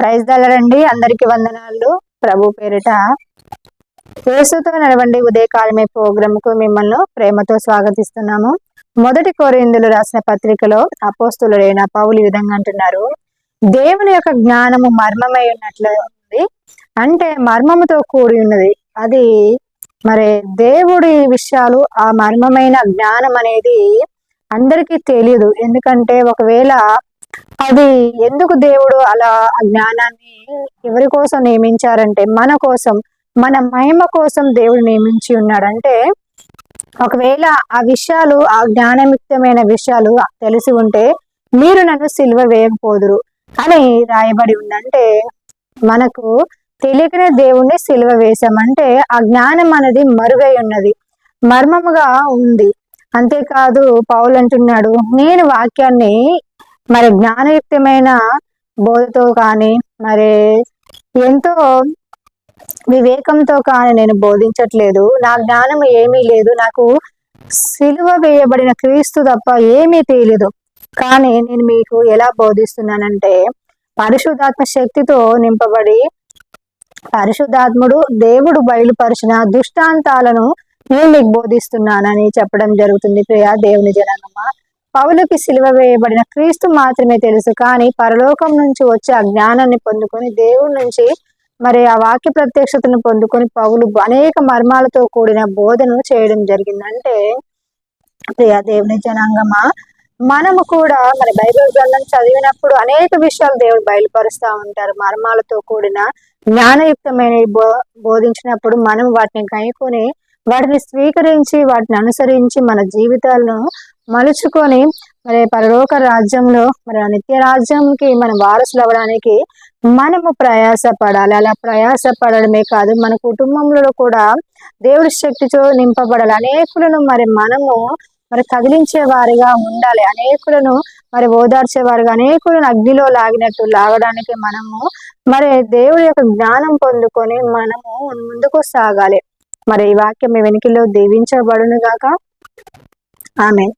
Praise దళరండి. అందరికి వందనాలు. ప్రభు పేరిట యేసుతో నడవండి ఉదయకాలమే ప్రోగ్రామ్ కు మిమ్మల్ని ప్రేమతో స్వాగతిస్తున్నాము. మొదటి కొరింథీయులు రాసిన పత్రికలో అపోస్తులుడైన పౌలు ఈ విధంగా అంటున్నారు, దేవుని యొక్క జ్ఞానము మర్మమై ఉన్నట్లు ఉంది. అంటే మర్మముతో కూడి ఉన్నది. అది మరి దేవుడి విషయాలు, ఆ మర్మమైన జ్ఞానం అనేది అందరికీ తెలియదు. ఎందుకంటే ఒకవేళ అది ఎందుకు దేవుడు అలా ఆ జ్ఞానాన్ని ఎవరి కోసం నియమించారంటే మన కోసం, మన మహిమ కోసం దేవుడు నియమించి ఉన్నాడంటే, ఒకవేళ ఆ విషయాలు, ఆ జ్ఞానయుక్తమైన విషయాలు తెలిసి ఉంటే మీరు నన్ను సిలువ వేయకపోదురు అని రాయబడి ఉందంటే, మనకు తెలియకనే దేవుణ్ణి సిలువ వేశామంటే ఆ జ్ఞానం అనేది మరుగై ఉన్నది, మర్మముగా ఉంది. అంతేకాదు పౌలు అంటున్నాడు, నేను వాక్యాన్ని మరి జ్ఞానయుక్తమైన బోధతో కానీ మరి ఎంతో వివేకంతో కానీ నేను బోధించట్లేదు. నా జ్ఞానం ఏమీ లేదు, నాకు సిలువ వేయబడిన క్రీస్తు తప్ప ఏమీ తెలియదు. కానీ నేను మీకు ఎలా బోధిస్తున్నానంటే, పరిశుద్ధాత్మ శక్తితో నింపబడి పరిశుద్ధాత్ముడు దేవుడు బయలుపరిచిన దృష్టాంతాలను నేను మీకు బోధిస్తున్నానని చెప్పడం జరుగుతుంది. ప్రియా దేవుని జనాంగమా, పౌలుకి సిలువ వేయబడిన క్రీస్తు మాత్రమే తెలుసు. కానీ పరలోకం నుంచి వచ్చే ఆ జ్ఞానాన్ని పొందుకొని దేవుడి నుంచి మరి ఆ వాక్య ప్రత్యక్షతను పొందుకొని పౌలు అనేక మర్మాలతో కూడిన బోధను చేయడం జరిగిందంటే, ప్రియా దేవుని జనాంగమా, మనము కూడా మరి బైబిల్ గ్రంథం చదివినప్పుడు అనేక విషయాలు దేవుడు బయలుపరుస్తూ ఉంటారు. మర్మాలతో కూడిన జ్ఞానయుక్తమైన బోధించినప్పుడు మనం వాటిని కనుక్కొని వాటిని స్వీకరించి వాటిని అనుసరించి మన జీవితాలను మలుచుకొని మరి పరలోక రాజ్యంలో మరి ఆ నిత్య రాజ్యంకి మనం వారసులు అవ్వడానికి మనము ప్రయాసపడాలి. అలా ప్రయాసపడమే కాదు, మన కుటుంబంలో కూడా దేవుడి శక్తితో నింపబడాలి. అనేకులను మరి మనము మరి కదిలించే వారిగా ఉండాలి. అనేకులను మరి ఓదార్చే వారిగా, అనేకులను అగ్నిలో లాగినట్టు లాగడానికి మనము మరి దేవుడి యొక్క జ్ఞానం పొందుకొని మనము ముందుకు సాగాలి. మరి ఈ వాక్యం మీ వెనుకలో దీవించబడును గాక. ఆమేన్.